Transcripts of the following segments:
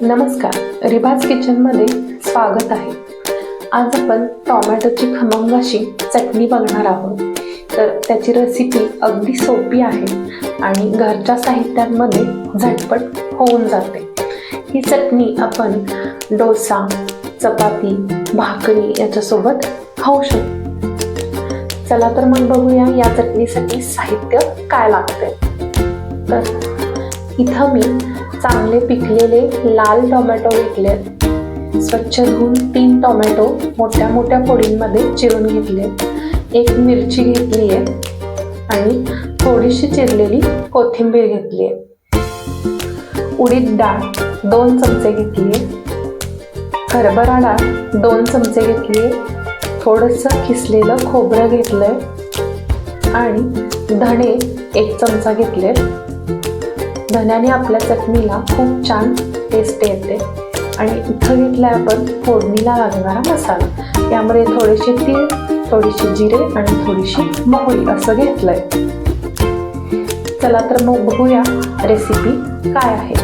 नमस्कार, रिबाज किचनमध्ये स्वागत आहे. आज आपण टोमॅटोची खमंग अशी चटणी बघणार आहोत. तर त्याची रेसिपी अगदी सोपी आहे आणि घरच्या साहित्यांमध्ये झटपट होऊन जाते. ही चटणी आपण डोसा, चपाती, भाकरी याच्यासोबत खाऊ शकतो. चला तर मग बघूया या चटणीसाठी साहित्य काय लागते. तर इथं मी चांगले पिकलेले लाल टोमॅटो घेतले. स्वच्छ धुवून 3 टोमॅटो मोठ्या मोठ्या फोडींमध्ये चिरून घेतले. 1 मिरची घेतली आहे आणि थोडीशी चिरलेली कोथिंबीर घेतली आहे. उडीद डाळ 2 चमचे घेतली आहे. हरभरा डाळ 2 चमचे घेतली आहे. थोडंसं किसलेलं खोबरं घेतलंय आणि धणे 1 चमचा घेतले. धण्याने आपल्या चटणीला खूप छान टेस्ट येते. आणि इथं घेतलाय आपण फोडणीला लागणारा मसाला. त्यामध्ये थोडेसे तीळ, थोडीशी जिरे आणि थोडीशी मोहरी असं घेतलंय. चला तर मग बघूया रेसिपी काय आहे.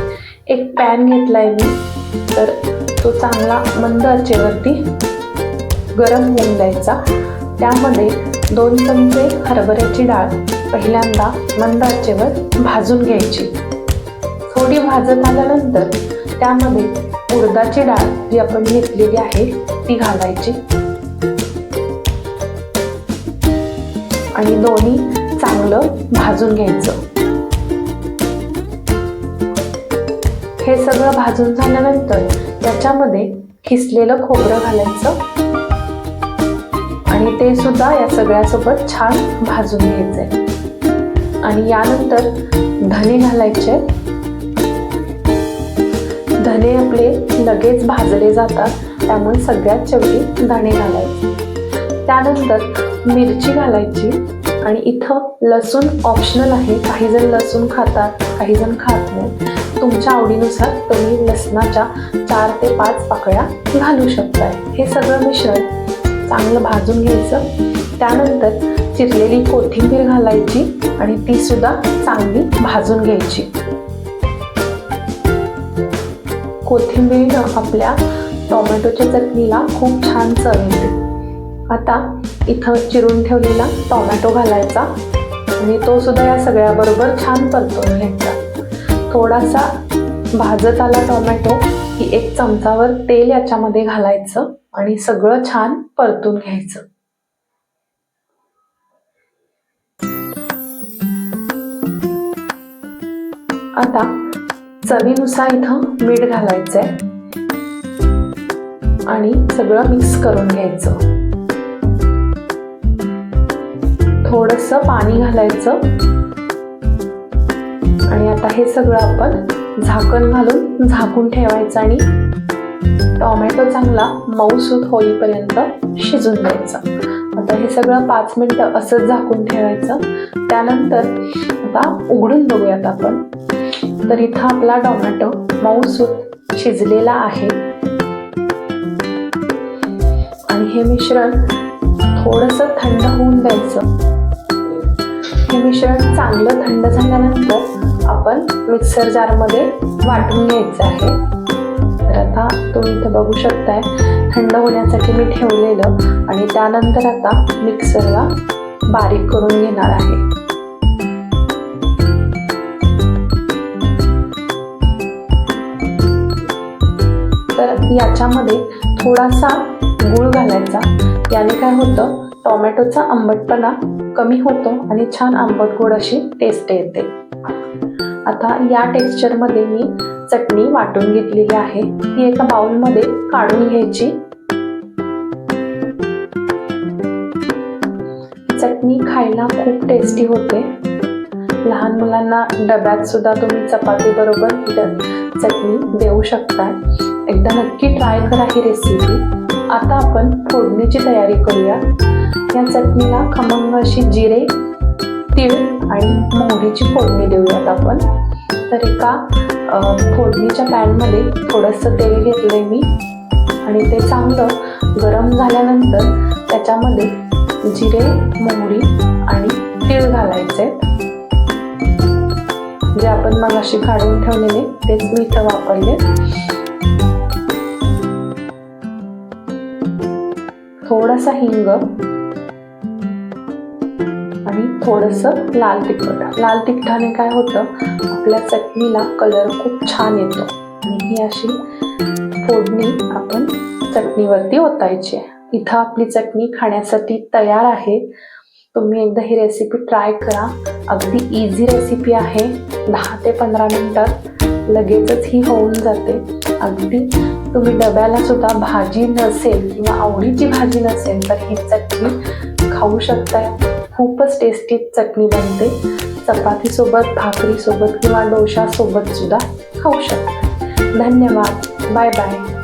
एक पॅन घेतलाय मी. तर तो चांगला मंद आचेवरती गरम होऊन द्यायचा. त्यामध्ये 2 चमचे हरभऱ्याची डाळ पहिल्यांदा मंद आचेवर भाजून घ्यायची. थोडी भाजत आल्यानंतर त्यामध्ये उडदाची डाळ जी आपण घेतलेली आहे ती घालायची आणि दोन्ही चांगलं भाजून घ्यायचं. हे सगळं भाजून झाल्यानंतर त्याच्यामध्ये खिसलेलं खोबरं घालायचं आणि ते सुद्धा या सगळ्यासोबत छान भाजून घ्यायचंय. आणि यानंतर धणे घालायचे. धणे आपले लगेच भाजले जातात, त्यामुळे सगळ्यात शेवटी धणे घालायचे. त्यानंतर मिरची घालायची आणि इथं लसूण ऑप्शनल आहे. काही जण लसूण खातात, काही जण खात नाही. तुमच्या आवडीनुसार तुम्ही लसणाच्या 4 ते 5 पाकळ्या घालू शकताय. हे सगळं मिश्रण चांगलं भाजून घ्यायचं. त्यानंतर चिरलेली कोथिंबीर घालायची आणि ती सुद्धा चांगली भाजून घ्यायची. कोथिंबीर आपल्या टोमॅटोच्या चटणीला खूप छान चव येते. आता इथं चिरून ठेवलेला टोमॅटो घालायचा आणि तो सुद्धा या सगळ्याबरोबर छान परतून घ्यायचा. थोडासा भाजत आला टोमॅटो की 1 चमचावर तेल याच्यामध्ये घालायचं आणि सगळं छान परतून घ्यायचं. आता चवीनुसार इथं मीठ घालायचंय आणि सगळं मिक्स करून घ्यायचं. थोडंसं पाणी घालायचं आणि आता हे सगळं आपण झाकण घालून झाकून ठेवायचं आणि टोमॅटो चांगला मऊसूत होईपर्यंत शिजून द्यायचा. आता हे सगळं 5 मिनिटं असंच झाकून ठेवायचं. त्यानंतर आता उघडून बघूयात आपण. तर इथं आपला टोमॅटो मऊसूत शिजलेला आहे आणि हे मिश्रण थोडंसं थंड होऊन द्यायचं. हे मिश्रण चांगलं थंड झाल्यानंतर आपण मिक्सर जारमध्ये वाटून घ्यायचं आहे. तर आता तुम्ही इथं बघू शकताय थंड होण्यासाठी मी ठेवलेलं आणि त्यानंतर आता मिक्सरला बारीक करून घेणार आहे. तर याच्यामध्ये थोडासा गूळ घालायचा. याने काय होतं, टोमॅटोचा आंबटपणा कमी होतो आणि छान आंबट गोड अशी टेस्ट येते. आता या टेक्स्चरमध्ये मी चटणी वाटून घेतलेली आहे. ती एका बाउलमध्ये काढून घ्यायची. चटणी खायला खूप टेस्टी होते. लहान मुलांना डब्यात सुद्धा तुम्ही चपाती बरोबर चटणी देऊ शकता. एकदा नक्की ट्राय करा ही रेसिपी. आता आपण फोडणीची तयारी करूया. या चटणीला खमंग अशी जिरे, तीळ आणि मोहरीची फोडणी देऊयात आपण. तर एका फोडणीच्या पॅनमध्ये थोडंसं तेल घेतलंय मी आणि ते चांगलं गरम झाल्यानंतर त्याच्यामध्ये जिरे, मोहरी आणि तीळ घालायचे. जे आपण मगाशी काढून ठेवलेले तेच मी इथं वापरले. थोडासा हिंग आणि थोडंसं लाल तिखट. लाल तिखटाने काय होतं, आपल्या चटणीला कलर खूप छान येतो. आणि ही अशी फोडणी आपण चटणीवरती ओतायची आहे. इथं आपली चटणी खाण्यासाठी तयार आहे. तुम्ही एकदा ही रेसिपी ट्राय करा. अगदी इझी रेसिपी आहे. 10 ते 15 मिनिटात लगेचच ही होऊन जाते. अगदी तुम्ही डब्याला सुद्धा भाजी नसेल किंवा आवडीची भाजी नसेल तर ही चटणी खाऊ शकता. खूपच टेस्टी चटणी बनते. चपातीसोबत, भाकरीसोबत किंवा डोशासोबत सुद्धा खाऊ शकता. धन्यवाद. Bye bye.